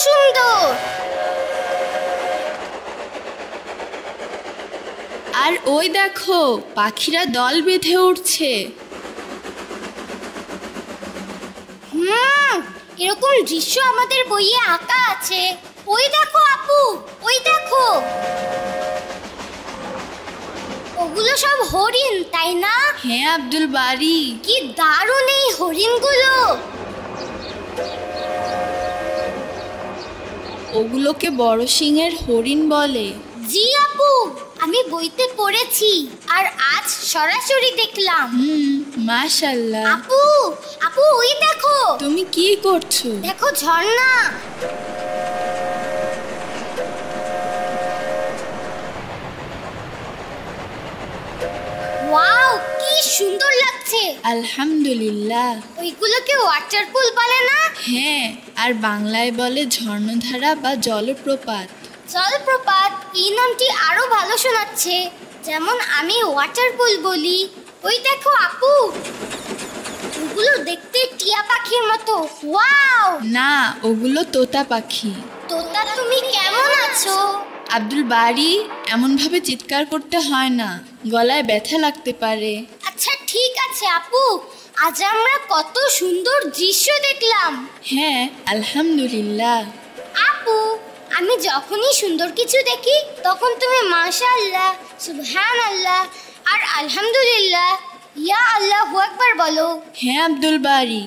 সুন্দর। আর ওই দেখো পাখিরা দল বেঁধে উঠছে। এরকম দৃশ্য আমাদের বইয়ে আঁকা আছে। ওই দেখো আপু, ওই দেখো, ওগুলো সব হরিণ, তাই না? হ্যাঁ আব্দুল বারী, কি দারুণ এই হরিণগুলো। ওগুলোকে বড় সিংহের হরিণ বলে। জি আপু, আমি বইতে পড়েছি আর আজ সরাসরি দেখলাম। মাশাআল্লাহ। আপু, আপু ওই দেখো। তুমি কি করছো? দেখো ঝর্ণা। ওয়াও, কি সুন্দর লাগছে। আলহামদুলিল্লাহ। ওইগুলোকে ওয়াটার পুল বলে না? হ্যাঁ, আর বাংলায় বলে ঝর্ণাধারা বা জলপ্রপাত। জলপ্রপাত এই নামটি আরো ভালো শোনাচ্ছে, যেমন আমি ওয়াটার পুল বলি। ওই দেখো আপু, ওগুলো দেখতে টিয়া পাখির মতো। ওয়াও। না, ওগুলো তোতা পাখি। তোতা তুমি কেমন আছো? আব্দুল বারী, এমনভাবে চিৎকার করতে হয় না, গলায় ব্যথা লাগতে পারে। আচ্ছা ঠিক আছে আপু, আজ আমরা কত সুন্দর দৃশ্য দেখলাম। হ্যাঁ আলহামদুলিল্লাহ। আপু, আমি যখনই সুন্দর কিছু দেখি তখন তুমি মাশাআল্লাহ, সুবহানাল্লাহ আর আলহামদুলিল্লাহ, ইয়া আল্লাহু আকবার বলো। হ্যাঁ আব্দুল বারী,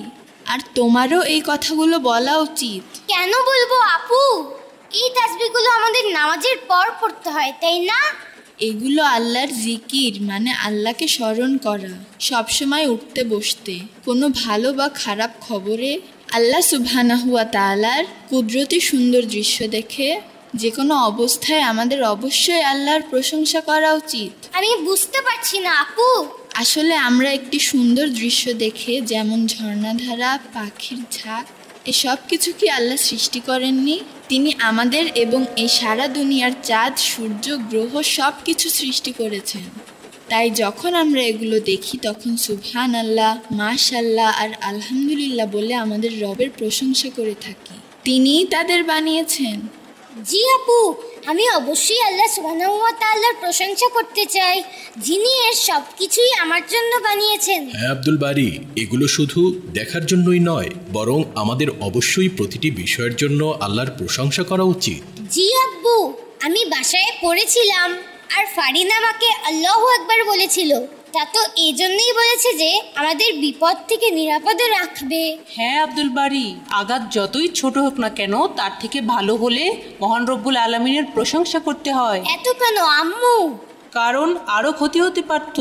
আর তোমারও এই কথাগুলো বলা উচিত। কেন বলবো আপু? এই তাসবিহগুলো আমাদের নামাজের পর পড়তে হয়, তাই না? এগুলো আল্লাহর জিকির, মানে আল্লাহকে স্মরণ করা, সবসময় উঠতে বসতে। কোনো ভালো বা খারাপ খবরে আল্লাহ সুবহানাহু ওয়া তাআলার কুদরতি সুন্দর দৃশ্য দেখে যে কোনো অবস্থায় আমাদের অবশ্যই আল্লাহর প্রশংসা করা উচিত। আমি বুঝতে পারছি না আপু। আসলে আমরা একটি সুন্দর দৃশ্য দেখে, যেমন ঝর্ণাধারা, পাখির ঝাঁক, এসব কিছু কি আল্লাহ সৃষ্টি করেননি? তিনি আমাদের এবং এই সারা দুনিয়ার চাঁদ, সূর্য, গ্রহ সব কিছু সৃষ্টি করেছেন। তাই যখন আমরা এগুলো দেখি তখন সুবহান আল্লাহ, মাশাআল্লাহ আর আলহামদুলিল্লাহ বলে আমাদের রবের প্রশংসা করে থাকি। তিনিই তাদের বানিয়েছেন। জি আপু, আমি অবশ্যই আল্লাহ সুবহানাহু ওয়া তাআলার প্রশংসা করতে চাই, যিনি এর সব কিছুই আমার জন্য বানিয়েছেন। হ্যাঁ আব্দুল বারী, এগুলো শুধু দেখার জন্যই নয়, বরং আমাদের অবশ্যই প্রতিটি বিষয়ের জন্য আল্লাহর প্রশংসা করা উচিত। জি আব্বু, আমি বাসায় পড়েছিলাম আর ফারিন আমাকে আল্লাহু আকবার বলেছিল। তা তো এই জন্যই বলেছে যে আমাদের বিপদ থেকে নিরাপদে রাখবে। হ্যাঁ আব্দুল বারী, আঘাত যতই ছোট হোক না কেন, তার থেকে ভালো হলে মহান রব্বুল আলামিনের প্রশংসা করতে হয়। এত কেন আম্মু? কারণ আরো ক্ষতি হতে পারত,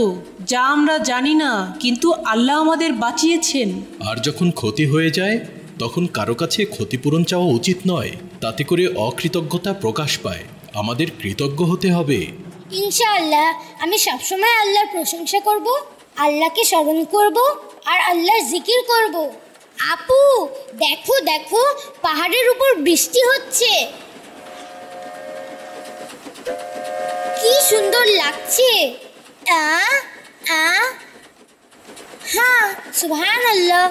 যা আমরা জানি না, কিন্তু আল্লাহ আমাদের বাঁচিয়েছেন। আর যখন ক্ষতি হয়ে যায় তখন কারো কাছে ক্ষতিপূরণ চাওয়া উচিত নয়, তাতে করে অকৃতজ্ঞতা প্রকাশ পায়। আমাদের কৃতজ্ঞ হতে হবে। ইনশাআল্লাহ আমি সবসময় আল্লাহর প্রশংসা করব, আল্লাহকে স্মরণ করব আর আল্লাহর জিকির করব। আপু দেখো দেখো, পাহাড়ের উপর বৃষ্টি হচ্ছে, কি সুন্দর লাগছে। হ্যাঁ সুবহানাল্লাহ।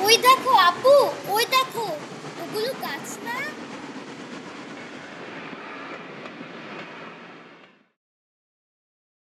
ওই দেখো আপু, ওই দেখো, ওগুলো গাছ না?